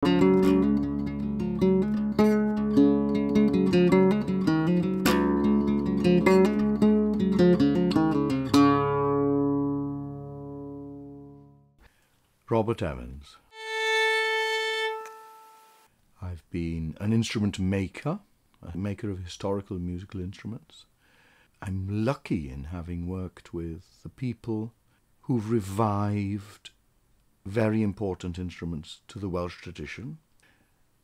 Robert Evans. I've been an instrument maker, a maker of historical musical instruments. I'm lucky in having worked with the people who've revived very important instruments to the Welsh tradition.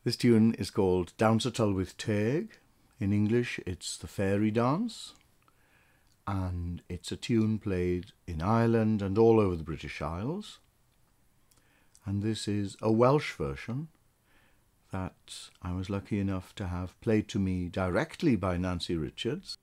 This tune is called Dawns y Tylwyth Teg. In English, it's the Fairy Dance, and it's a tune played in Ireland and all over the British Isles. And this is a Welsh version that I was lucky enough to have played to me directly by Nancy Richards.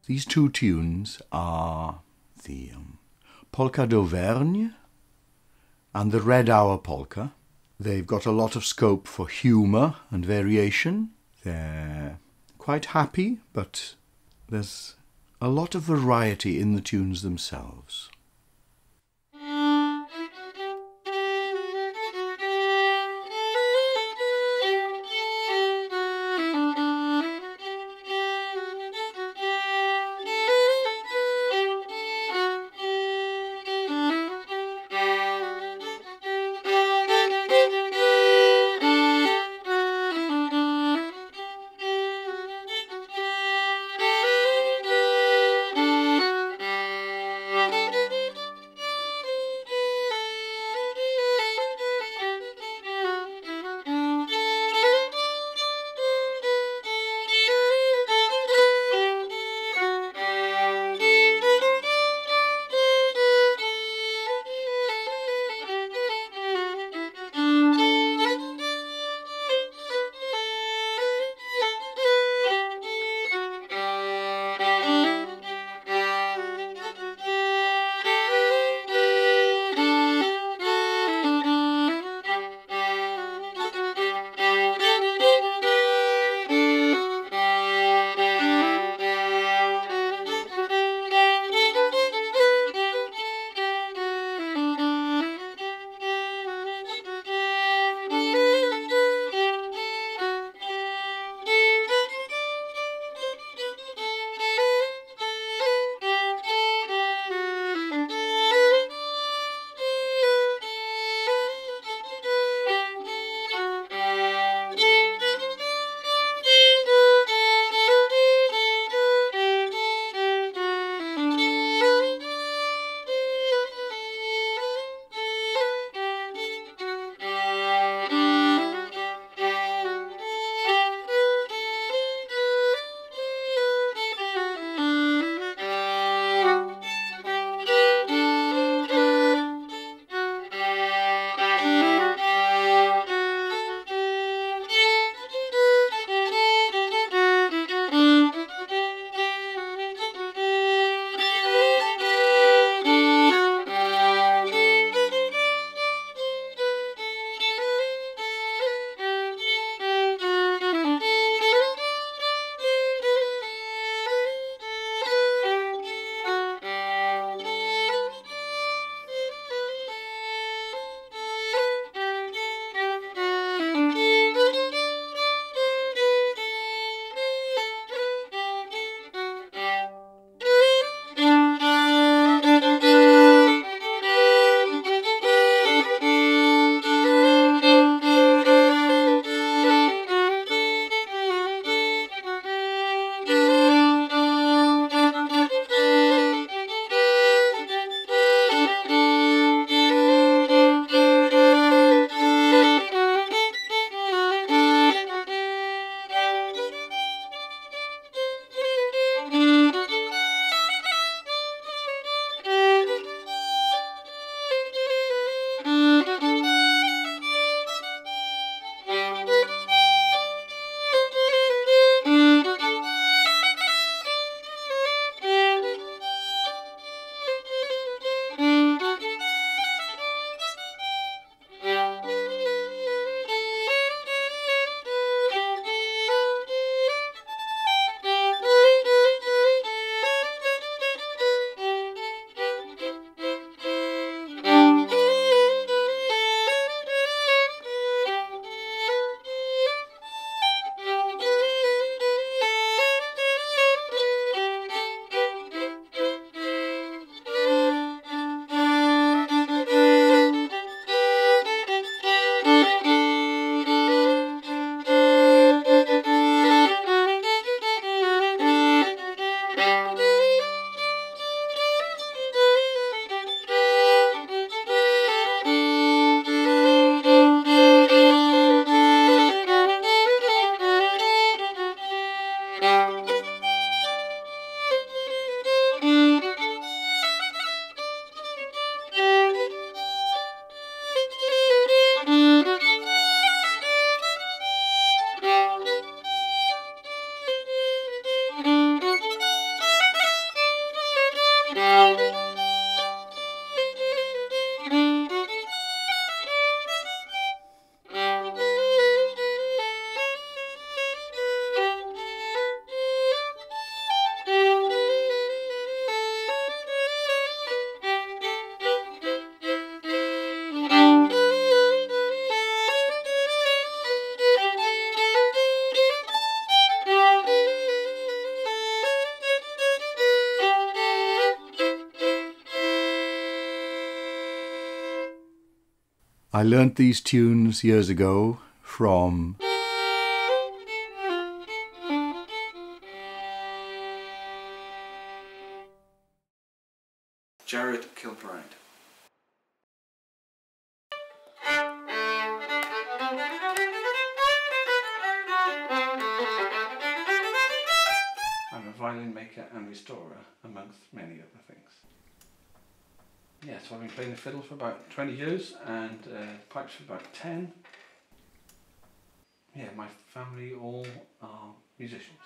These two tunes are the Polka d'Auvergne and the Red Hour Polka. They've got a lot of scope for humour and variation. They're quite happy, but there's a lot of variety in the tunes themselves. I learnt these tunes years ago from Jared Kilbride. I'm a violin maker and restorer, amongst many other things. Yeah, so I've been playing the fiddle for about 20 years and pipes for about 10. Yeah, my family all are musicians.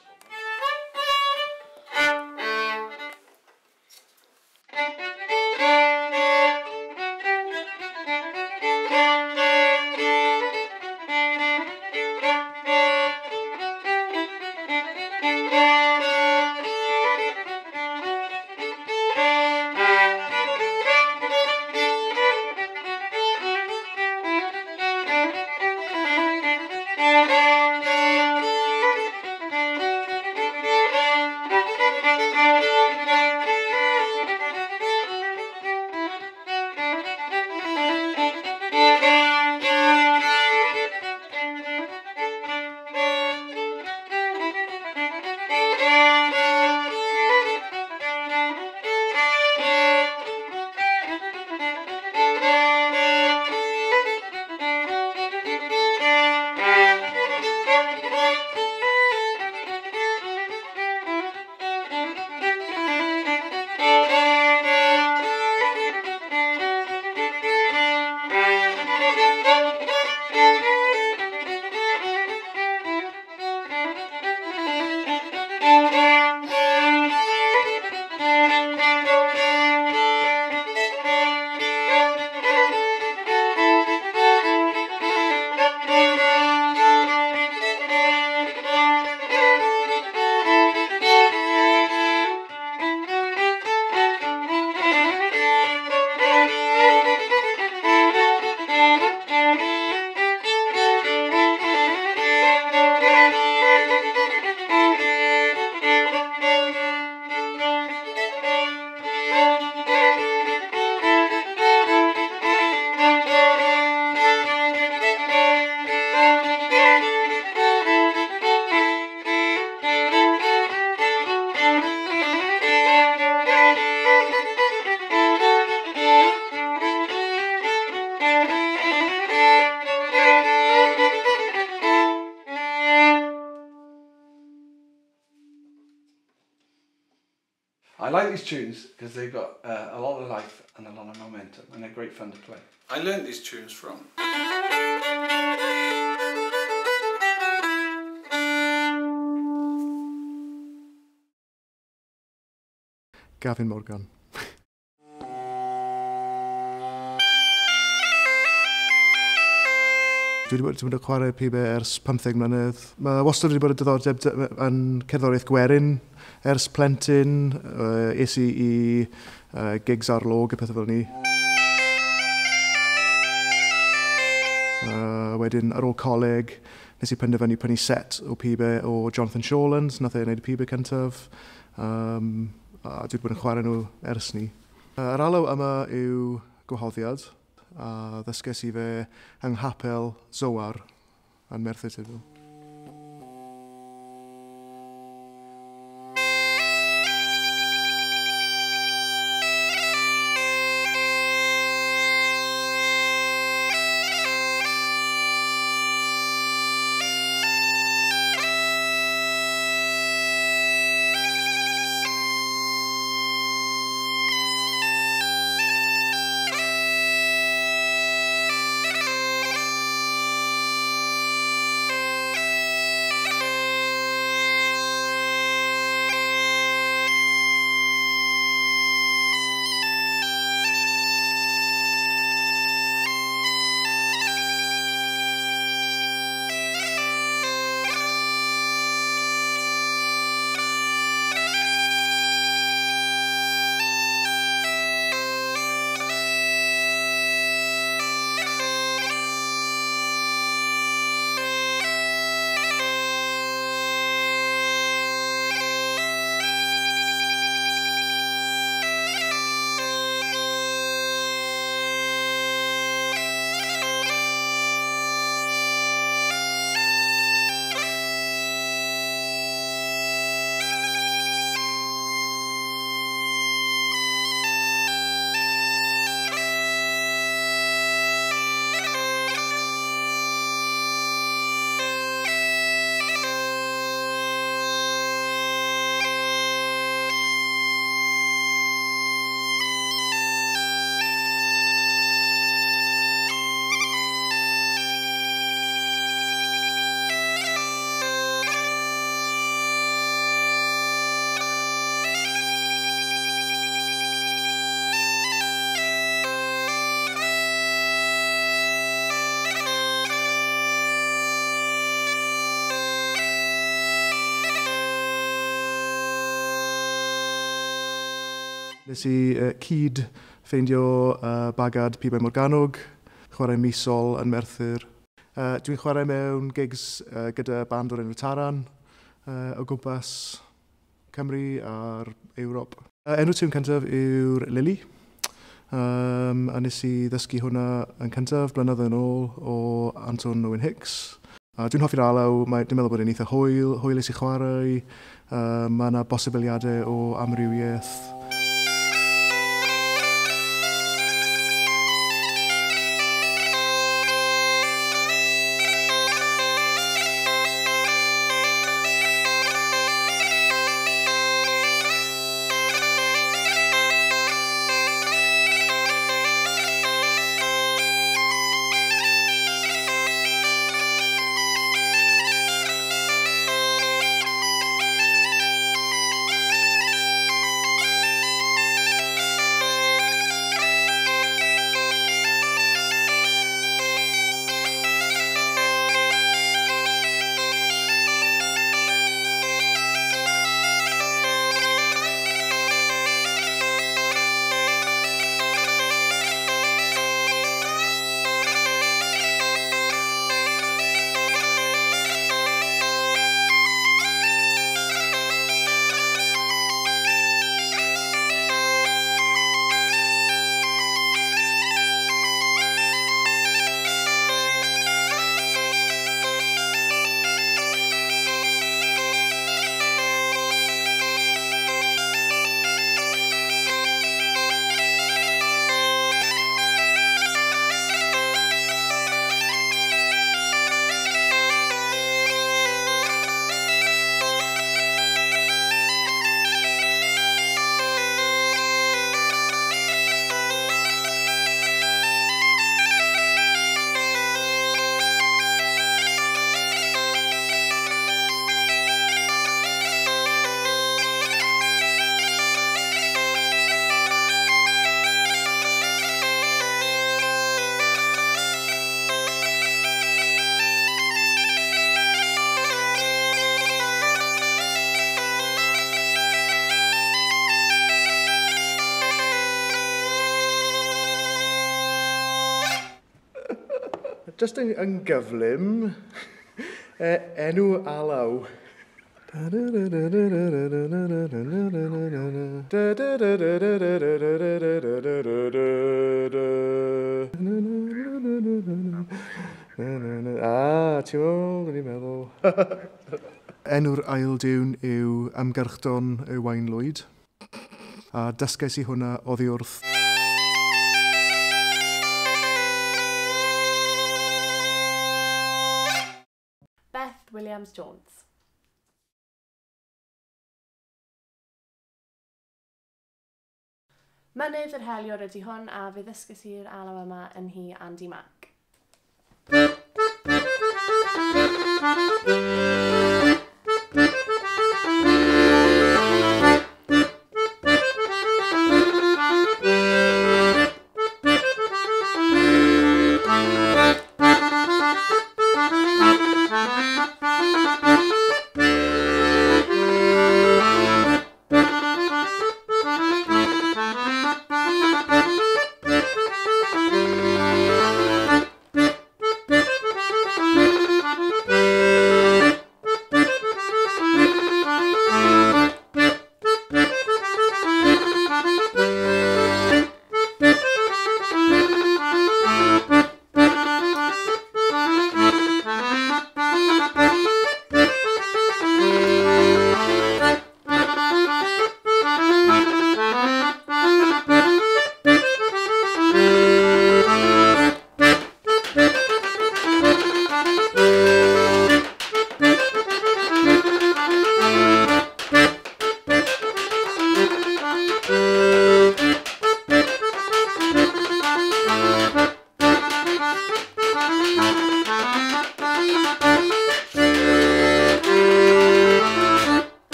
I like these tunes because they've got a lot of life and a lot of momentum, and they're great fun to play. I learned these tunes from Gavin Morgan. Dwi wedi bod yn chwarae pibe ers 15 mlynedd. Mae wastad wedi bod yn diddordeb yn cerddoriaeth gwerin ers plentyn. Es i gigs arlog a pethau fel ni. Wedyn ar ôl coleg nes i penderfynu prynu set o pibe o Jonathan Shawlands, nath e wneud y pibe cyntaf. A dwi wedi bod yn chwarae nhw ers ni. Yr alw yma yw gwahoddiad. A ddysges i fe yng nghapel Zowar yn Merthyr Tydfil. Nes i cyd ffeindio bagad pibau Morganog, chwarae misol yn Merthyr. Dwi'n chwarae mewn gigs gyda band o'r enw Taran o gwmpas Cymru a'r Ewrop. Enw tîm cyntaf yw'r Lily. A nes i ddysgu hwnna yn cyntaf blynedd yn ôl o Anton Owen Hicks. Dwi'n hoffi'r alaw, dwi'n meddwl bod e'n eitha hwylus i chwarae. Mae yna bosibiliadau o amrywiaeth. Just yn gyflym, enw alaw. Ti'n ôl, dwi'n meddwl. Enw'r ail diwn yw Ymgyrchdon y Waenlwyd. A dysgais i hwnna oddi wrth. Williams-Jones. Mynydd yr heliwr ydy hwn a fe ddysgais i'r alaw yma yn hi Andy Mac.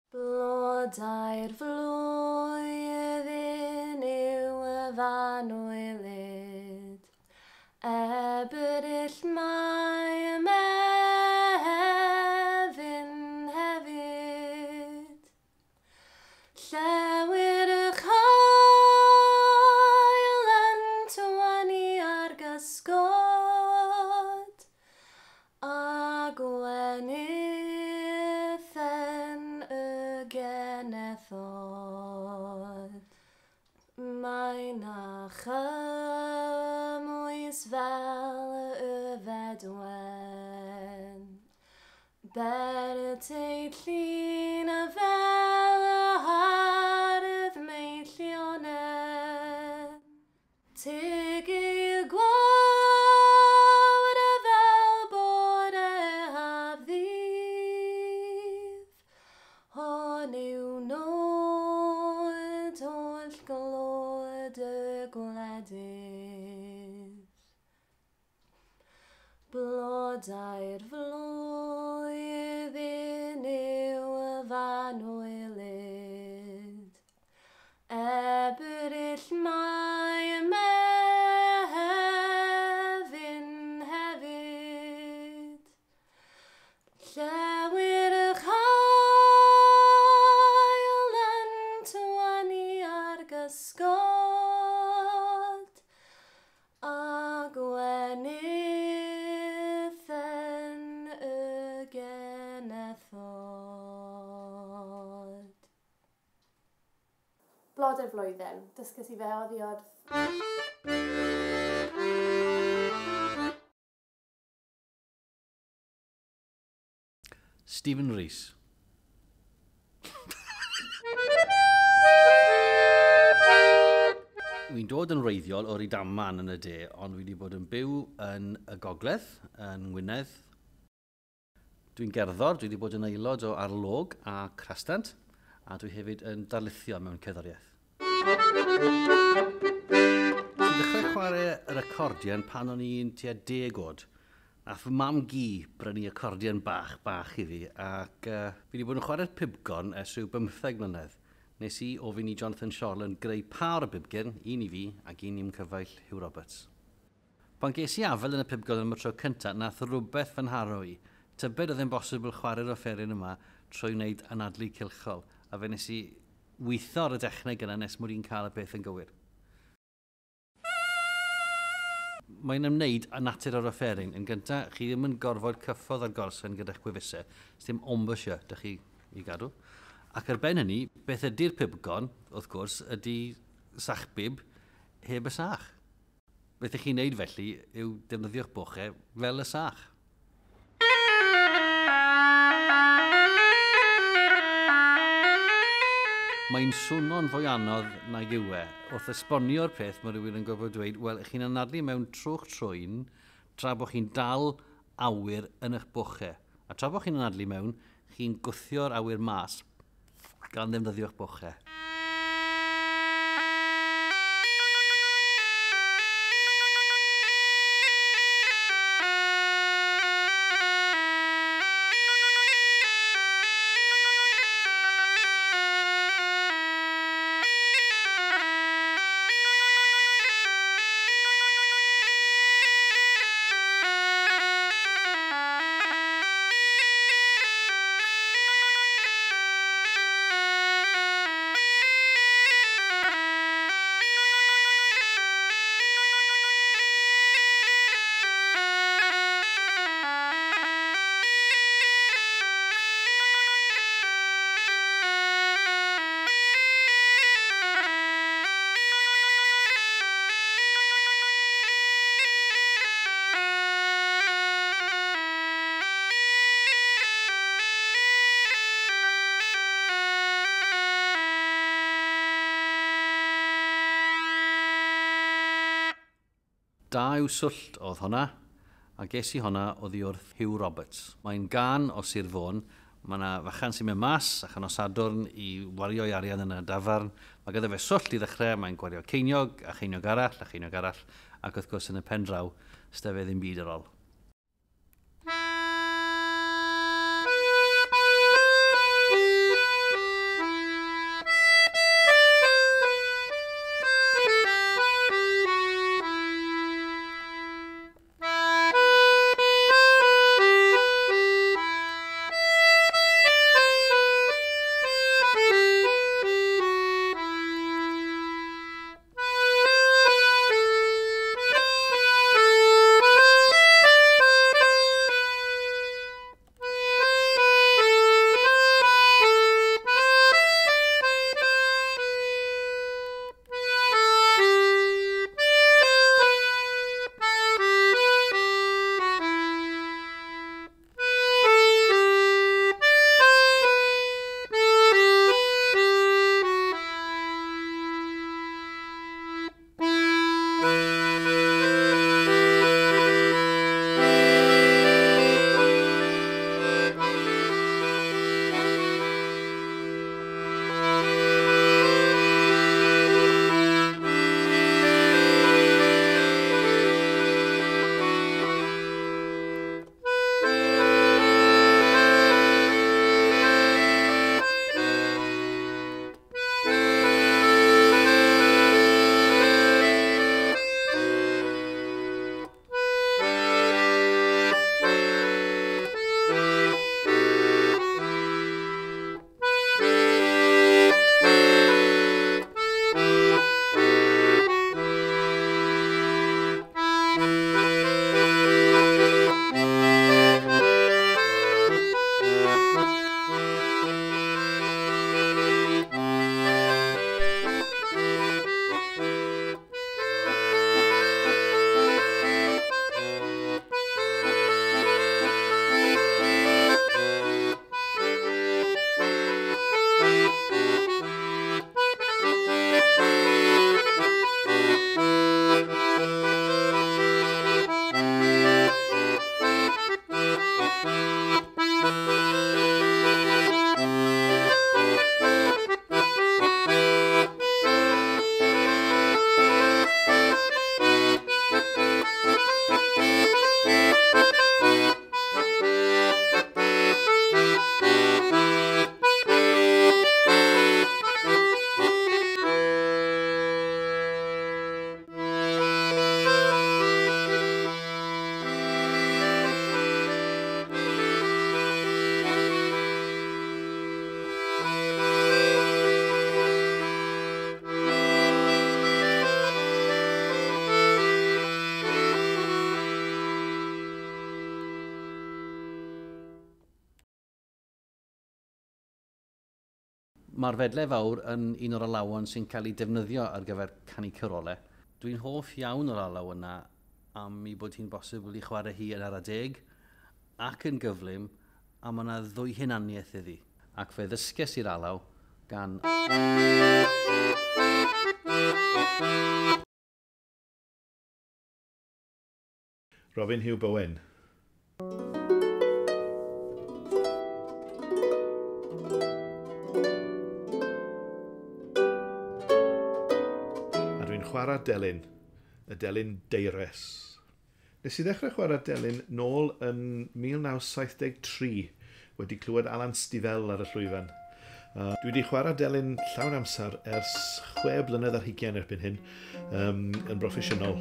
Blodau'r flwyddyn yw y fanwylid, Ebrill, Mai, genethod. Mae'n achymwys fel y fedwen. Bertei llun y fel y hardd meillionen. Tegi gwawr y fel bod e hafddydd. Hon yw nod oll glod y gwledydd. Blodau'r flwyddyn yw y fanwylid. Ebrill mae Mehefin hefyd. Llewyr y chael yn tywanu ar gysgod. A gwenydd yn y genethod. Blodau'r flwyddyn, dysgus i fe oddi wrth. Stephen Rees. Wy'n dod yn reiddiol o'r Idaman yn y de, ond wedi bod yn byw yn y Gogledd, yn Ngwynedd. Dwi'n gerddor, dwi wedi bod yn aelod o arlog a crastant, a dwi hefyd yn darlithio mewn cerddoriaeth. Dwi'n dechrau chwarae yr acordion pan o'n i'n tua 10 oed. Nath fy mam gi brynu acordion bach i fi, ac fi wedi bod yn chwarae'r pibgon ers rhyw 15 mlynedd. Nes i ofyn i Jonathan Shorland greu par o bibgyn, un i fi ac un i'm cyfaill Hugh Roberts. Pan ges i afel yn y pibgon am y tro cyntaf, nath rhywbeth fy nharo i. Tybed oedd e'n bosibl chwarae'r offeryn yma trwy wneud anadlu cilchol, a fe nes i weithio ar y dechneg yna nes mod i'n cael y peth yn gywir. Mae'n ymwneud â natur o'r offeryn. Yn gyntaf, chi ddim yn gorfod cyffodd ar gorsen gyda'ch gwefusau. Dim ombwysio, dych chi i gadw. Ac ar ben hynny, beth ydy'r pibgon, wrth gwrs, ydy sachbib heb y sach. Beth ych chi'n neud felly yw defnyddio'ch bochau fel y sach. Mae'n swnio'n fwy anodd na yw e. Wrth esbonio'r peth, mae rhywun yn gorfod dweud, wel, ych chi'n anadlu mewn trwch trwyn tra bod chi'n dal awyr yn eich bochau. A tra bod chi'n anadlu mewn, chi'n gwthio'r awyr mas gan ddefnyddio'ch bochau. Da yw swllt oedd honna, a ges i honna oddi wrth Hugh Roberts. Mae'n gan o Sir Fôn, mae yna fachan sy'n mynd mas achan o Sadwrn i wario'i arian yn y dafarn. Mae gyda fe swllt i ddechrau, mae'n gwario ceiniog a cheiniog arall, ac wrth gwrs yn y pen draw, stefedd ddim byd ar ôl. Mae'r fedle fawr yn un o'r alawon sy'n cael ei defnyddio ar gyfer canu cyrolau. Dwi'n hoff iawn o'r alaw yna am ei bod hi'n bosibl i chwarae hi yn ar y deg ac yn gyflym a mae yna ddwy hunaniaeth iddi. Ac fe ddysges i'r alaw gan... Robin Hugh Bowen. A dwi'n chwarae delyn, y delyn deires. Nes I ddechrau chwarae delyn nôl yn 1973 wedi clywed Alan Stifel ar y llwyfan. Dwi wedi chwarae delyn llawn amser ers 6 blynedd ar 20 erbyn hyn yn broffesiynol.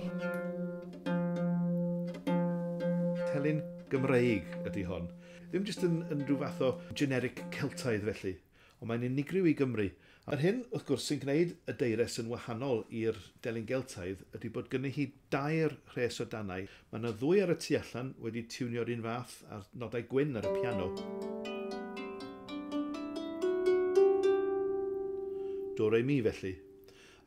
Delyn Gymreig ydy hon. Ddim jyst yn rhyw fath o generic Celtaidd felly, ond mae'n unigryw I Gymru. A'r hyn, wrth gwrs, sy'n gwneud y deires yn wahanol i'r delyn Geltaidd ydy bod gynnu hi 2 rhes o danau. Mae yna 2 ar y tu allan wedi tiwnio'r un fath a'r nodau gwyn ar y piano. Do re mi felly.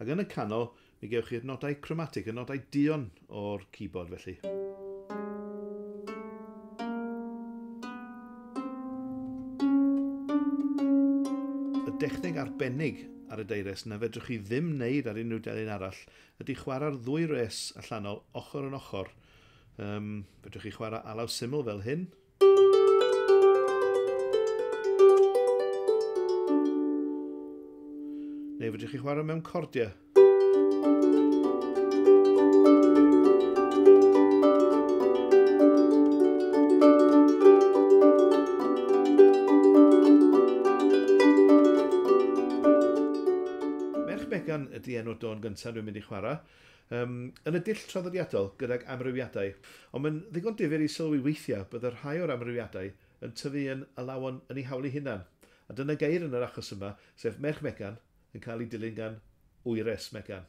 Ac yn y canol, mi gewch chi'r nodau chromatig, y nodau duon o'r keyboard felly. Dechneg arbennig ar y deires na fedrwch chi ddim wneud ar unrhyw delyn arall ydy chwarae'r 2 res allanol ochr yn ochr. Fedrwch chi chwarae alaw syml fel hyn. Neu fedrwch chi chwarae mewn cordiau. Megan ydy enw'r don gyntaf dwi'n mynd I chwarae. Yn y dull traddodiadol gydag amrywiadau, ond mae'n ddigon difyr I sylwi weithiau bydd y rhai o'r amrywiadau yn tyfu yn alawon yn ei hawl ei hunan. A dyna geir yn yr achos yma, sef merch Megan yn cael ei dilyn gan wyres Megan.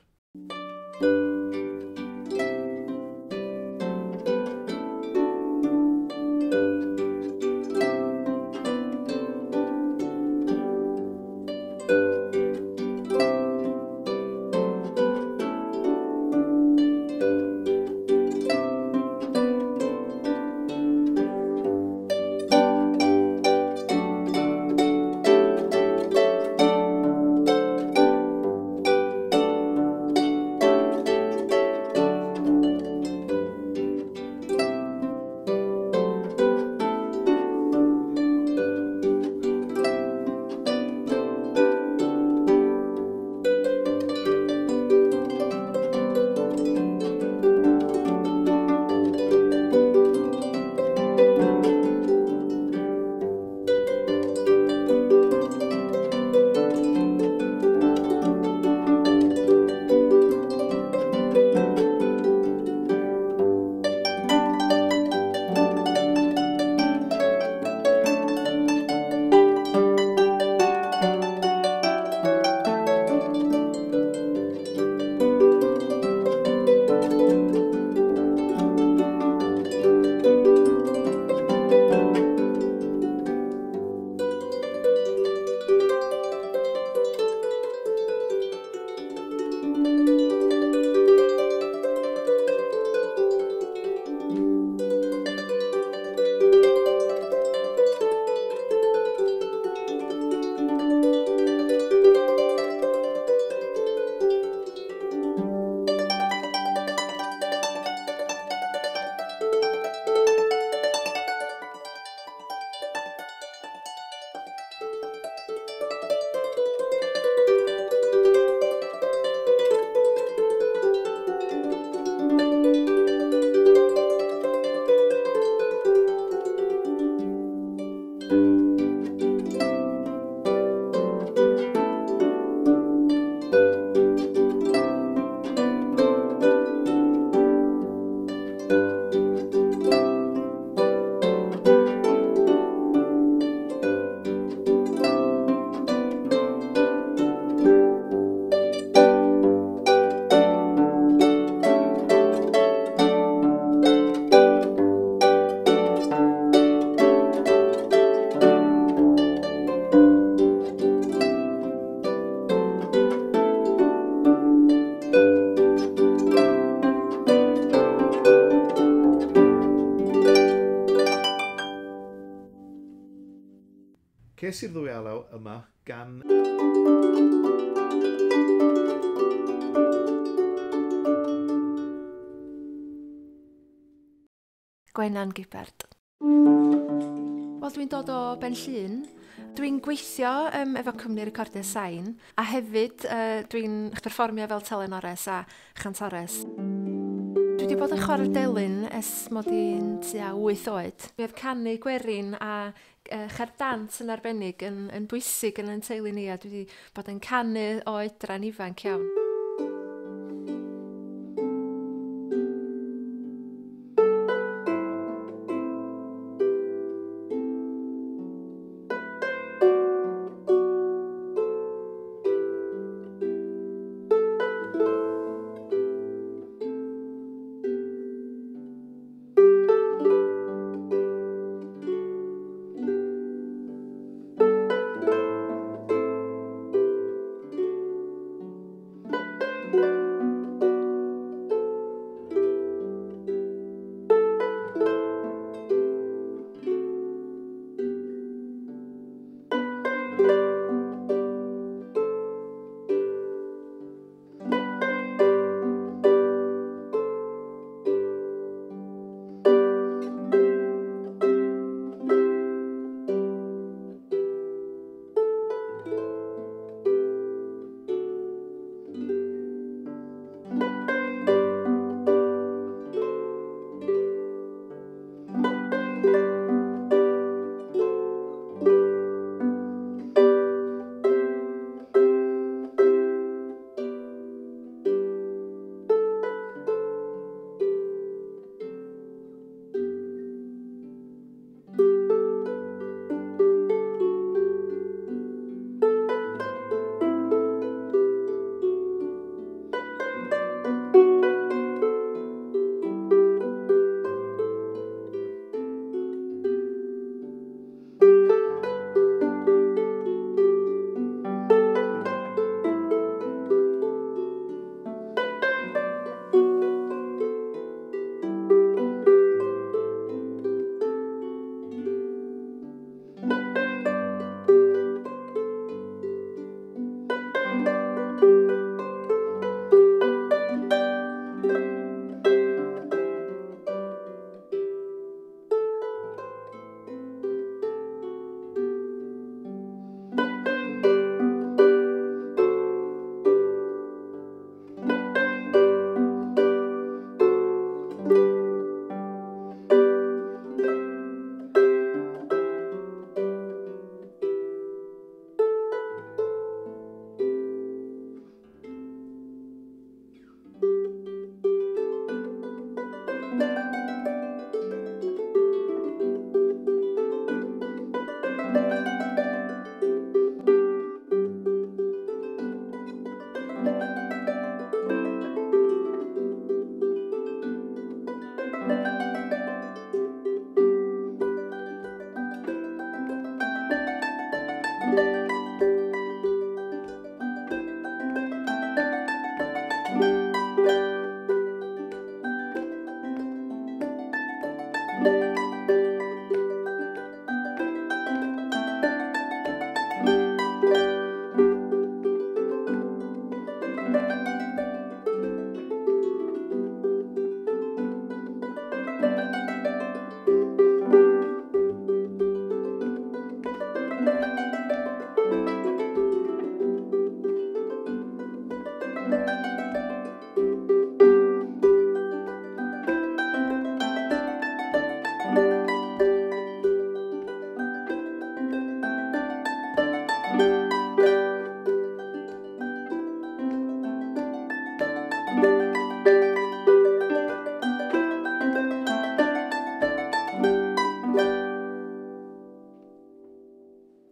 Ges i'r ddwy alaw yma gan... Gwenan Gibert. Wel, dwi'n dod o Benllyn. Dwi'n gweithio efo cwmni recordio sain, a hefyd dwi'n perfformio fel telenores a chantores. Dwi wedi bod yn chwarae'r delyn ers mod i'n tua 8 oed. Mi oedd canu gwerin a cherdant yn arbennig yn bwysig yn ein teulu ni, a dwi wedi bod yn canu o oedran ifanc iawn.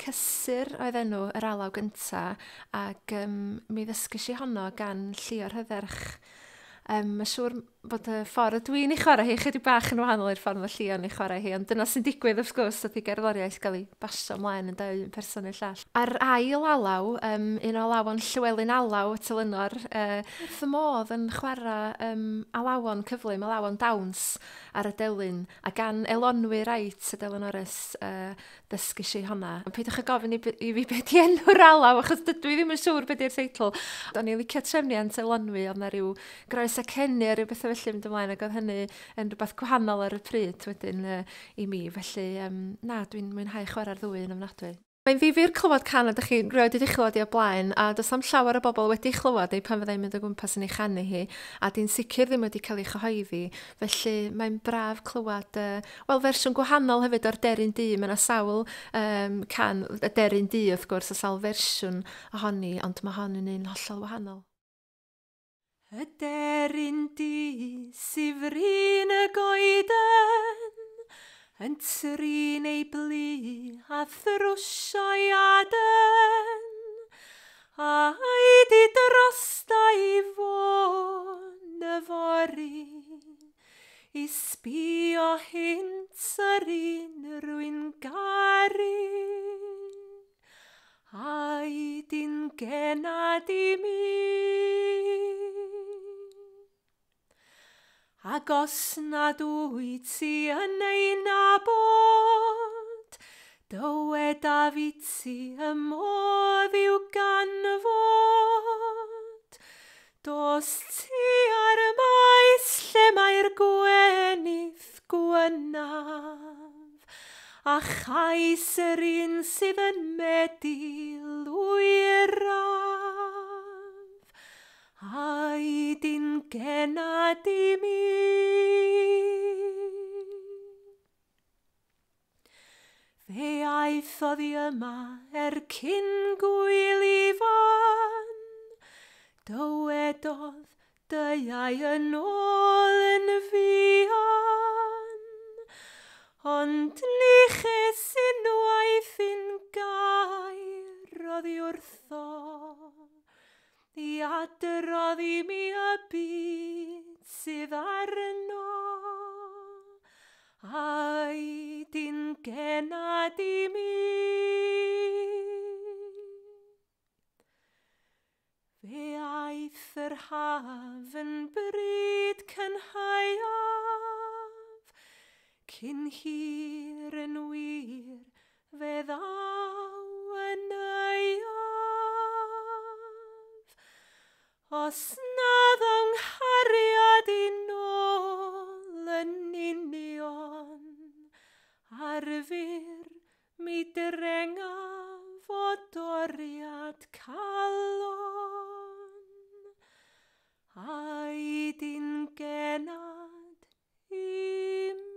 Cysur oedd enw yr alaw gynta, ac mi ddysgais i honno gan Llio'r Hydderch. Mae'n siŵr bod y ffordd dwi'n ei chwarae hi chydig bach yn wahanol i'r ffordd mae Llion ei chwarae hi, ond dyna sy'n digwydd wrth gwrs oedd i gerddoriaeth gael ei basio ymlaen yn dau un person i'r llall. Ar ail alaw, un o alawon Llywelyn Alaw y Telynor, wrth y modd yn chwarae alawon cyflym, alawon dawns ar y delyn, a gan elonwy reit y Delynores ddysgu si honna. Peidwch y gofyn i fi beth i enw'r alaw, achos dydw i ddim yn siŵr beth i'r teitl. Do'n i licio trefniant elonwy, oedd na ryw groes ac henni a ryw bethau felly mynd ymlaen, ac oedd hynny yn rhywbeth gwahanol ar y pryd wedyn i mi. Felly, na, dwi'n mwynhau chwarae'r ddwy yn ofnadwy. Mae'n ddifyr clywed can a ydych chi rioed wedi chlywed i o blaen, a does am llawer o bobl wedi chlywed ei pan fyddai'n mynd o gwmpas yn ei chanu hi, a di'n sicr ddim wedi cael ei chyhoeddi. Felly mae'n braf clywed, fersiwn gwahanol hefyd o'r Deryn Du. Mae yna sawl can, y Deryn Du wrth gwrs, a sawl fersiwn ohoni, ond mae hon yn un hollol wahanol. Y deryn di sifrin y goeden, yn trin ei blu a thrwsio'i aden, a di drosta i fôn y fori, i sbio hint yr un rwy'n garu, a di'n genad i mi. Ac os nad wyt ti yn ei nabod, dyweda fi ti y modd i'w ganfod. Dos ti ar maes lle mae'r gwenith gwynaf, a chais yr un sydd yn medil wyraf. A di'n genad i mi. Fe aethodd i yma cyn gwyl ifan, dywedodd deiau yn ôl yn fian, ond liches unwaith yn gair oddi wrtho, i adrodd i mi y byd sydd arno, a di'n genad i mi. Fe aeth yr haf yn bryd cynhaiaf, cyn hir yn wir fe ddaw yn euaf. Os nad o'n nghariad i nôl yn union, arfur mi drengaf o doriad calon, a di'n genad i mi.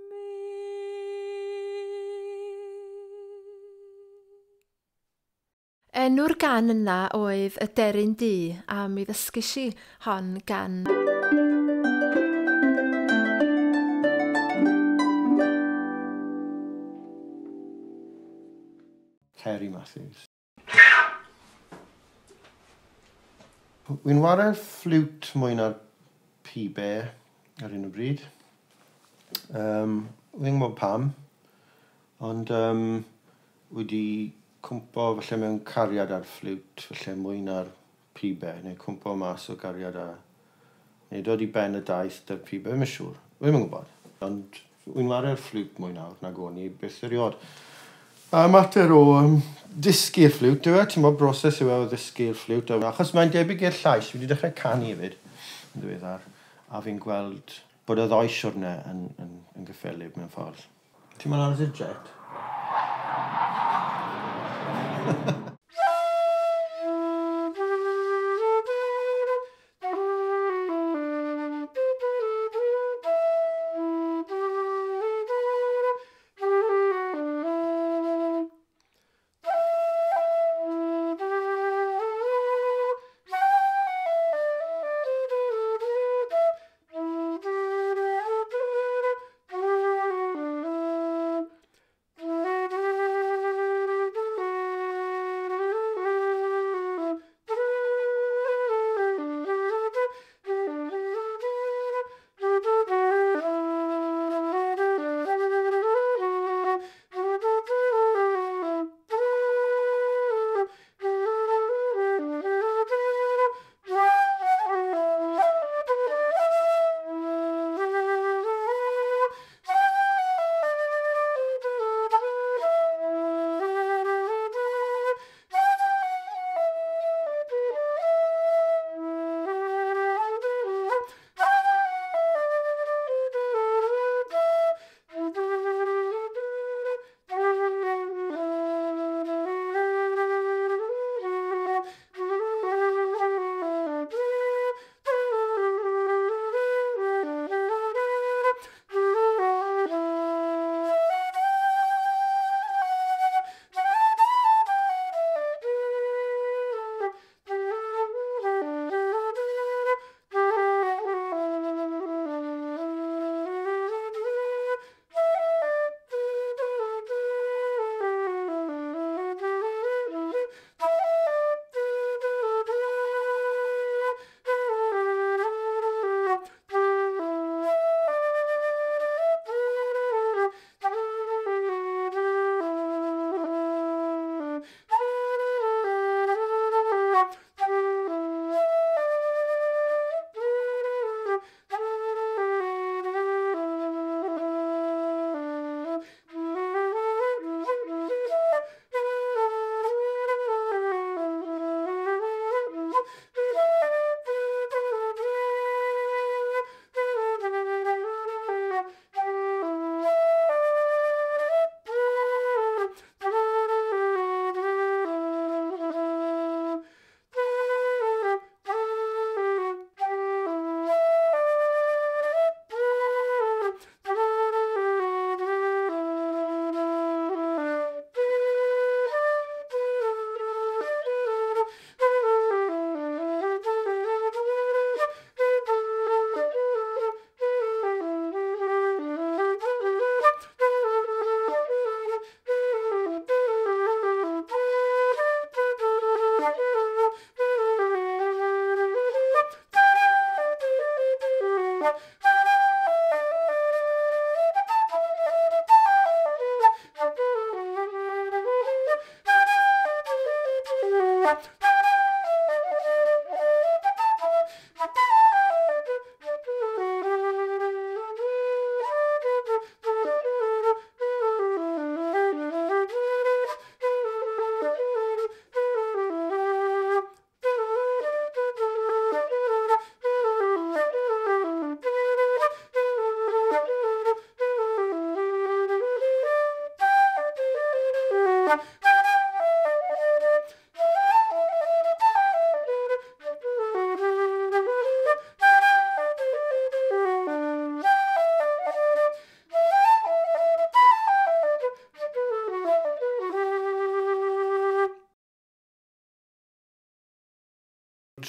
Enw'r gan yna oedd y Deryn Du, a mi ddysgu si hon gan Ceri Matthews. Wy'n ware'r fflwt mwy na'r pibe ar un o bryd. Wy'n gwybod pam, ond wedi cwmpo falle mewn cariad ar fflwt, falle mwy na'r pibe, neu cwmpo mas o cariad a neu dod i ben y daith dy'r pibe, ddim yn siŵr. Wy'n gwybod, ond wy'n ware'r fflwt mwy nawr nag o'n i beth eriod. A mater o dysgu'r fflwt, yw e? Ti'n bod broses yw e o ddysgu'r fflwt. Achos mae'n debyg i'r llais, fi wedi dechrau canu hefyd, yn ddiweddar, a fi'n gweld bod y ddoi siwrne yn gyffelyb mewn ffordd. Ti'n mynd ar y jet?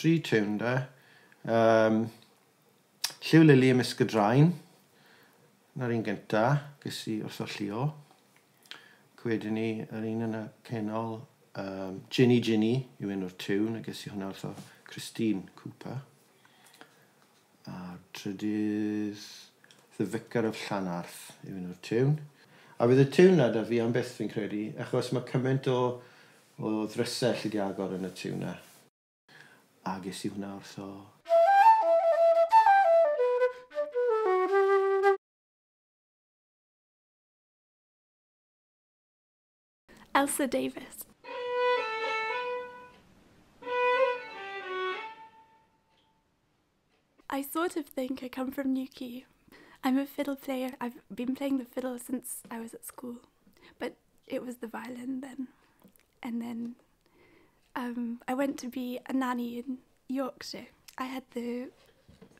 3 tiwn da. Lliw Lili ymysg y draen. Na'r un gynta, gys i wrth o llio. Wedyn ni, yr un yn y cenol, Ginny Ginny yw enw'r tiwn, a gys i hwnna wrth o Christine Cooper. A trydydd, The Vicar of Llanarth yw enw'r tiwn. A bydd y tiwn na da fi am beth fi'n credu, achos mae cymaint o ddrysau lle di agor yn y tiwn na. A ges i hwnna wrth o... Elsa Davis. I sort of think I come from Newquay. I'm a fiddle player. I've been playing the fiddle since I was at school, but it was the violin then. And then I went to be a nanny in Yorkshire. I had the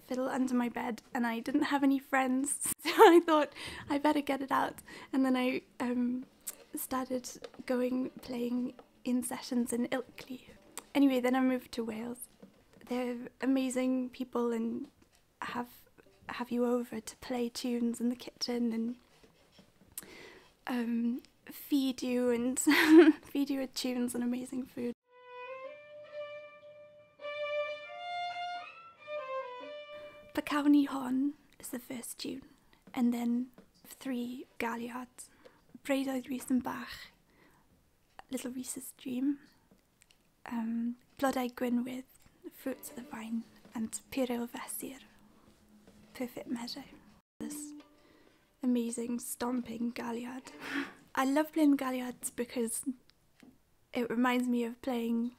fiddle under my bed and I didn't have any friends, so I thought I better get it out. And then I started playing in sessions in Ilkley. Anyway, then I moved to Wales. They're amazing people and have you over to play tunes in the kitchen and feed you and feed you with tunes and amazing food. Pacawni Hon is the first tune, and then 3 galliards. Breudoedd Rhys yn Bach, Little Rhys's Dream, Blodau Gwynwydd, Fruits of the Vine, and Purel Fesir, Perfect Measure. This amazing stomping galliard. I love playing galliards because it reminds me of playing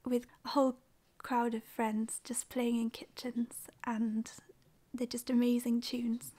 with a whole crowd of friends, just playing in kitchens, and they're just amazing tunes.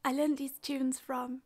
I learned these tunes from